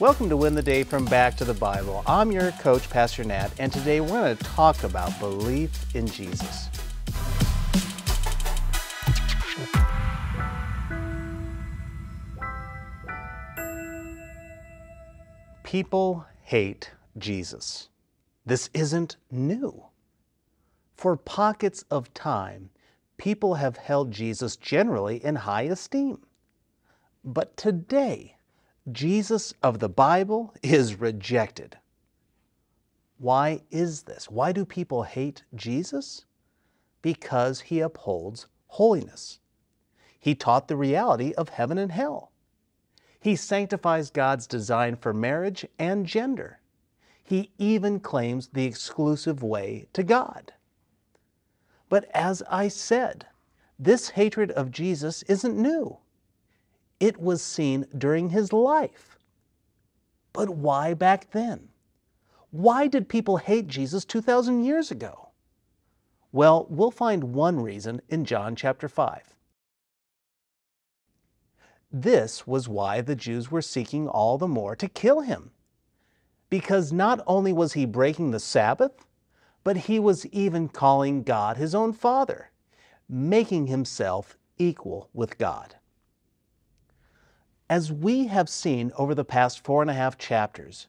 Welcome to Win the Day from Back to the Bible. I'm your coach, Pastor Nat, and today we're going to talk about belief in Jesus. People hate Jesus. This isn't new. For pockets of time, people have held Jesus generally in high esteem. But today, Jesus of the Bible is rejected. Why is this? Why do people hate Jesus? Because he upholds holiness. He taught the reality of heaven and hell. He sanctifies God's design for marriage and gender. He even claims the exclusive way to God. But as I said, this hatred of Jesus isn't new. It was seen during his life. But why back then? Why did people hate Jesus 2,000 years ago? Well, we'll find one reason in John chapter 5. This was why the Jews were seeking all the more to kill him. Because not only was he breaking the Sabbath, but he was even calling God his own Father, making himself equal with God. As we have seen over the past 4.5 chapters,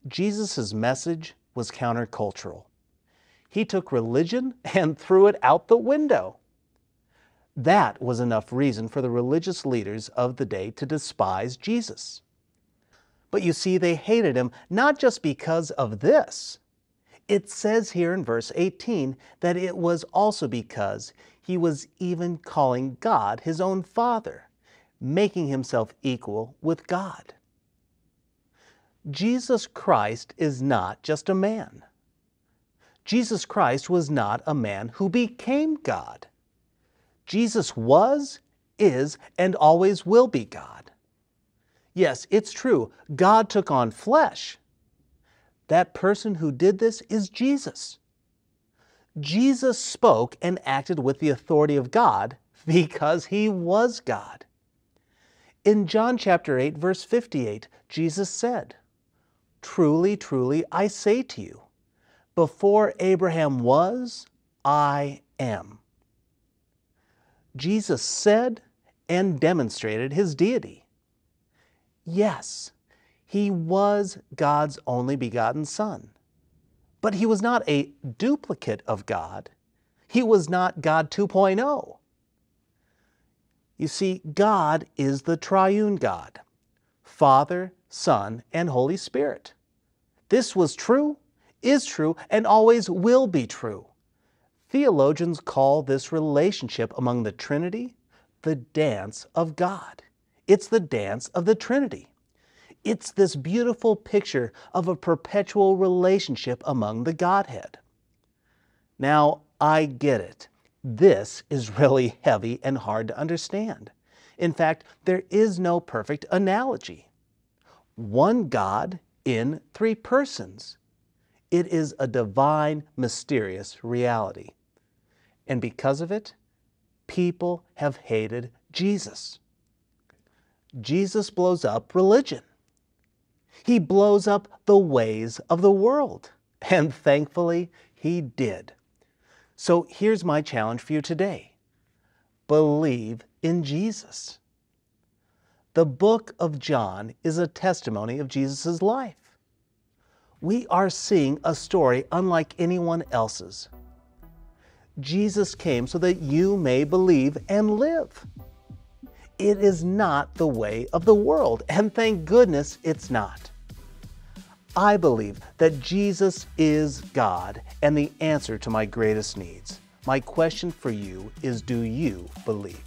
Jesus' message was countercultural. He took religion and threw it out the window. That was enough reason for the religious leaders of the day to despise Jesus. But you see, they hated him not just because of this. It says here in verse 18 that it was also because he was even calling God his own Father, making himself equal with God. Jesus Christ is not just a man. Jesus Christ was not a man who became God. Jesus was, is, and always will be God. Yes, it's true, God took on flesh. That person who did this is Jesus. Jesus spoke and acted with the authority of God because he was God. In John chapter 8, verse 58, Jesus said, "Truly, truly, I say to you, before Abraham was, I am." Jesus said and demonstrated his deity. Yes, he was God's only begotten Son. But he was not a duplicate of God. He was not God 2.0. You see, God is the triune God, Father, Son, and Holy Spirit. This was true, is true, and always will be true. Theologians call this relationship among the Trinity the dance of God. It's the dance of the Trinity. It's this beautiful picture of a perpetual relationship among the Godhead. Now, I get it. This is really heavy and hard to understand. In fact, there is no perfect analogy. One God in 3 persons. It is a divine, mysterious reality. And because of it, people have hated Jesus. Jesus blows up religion. He blows up the ways of the world. And thankfully, he did. So here's my challenge for you today. Believe in Jesus. The book of John is a testimony of Jesus' life. We are seeing a story unlike anyone else's. Jesus came so that you may believe and live. It is not the way of the world, and thank goodness it's not. I believe that Jesus is God and the answer to my greatest needs. My question for you is, do you believe?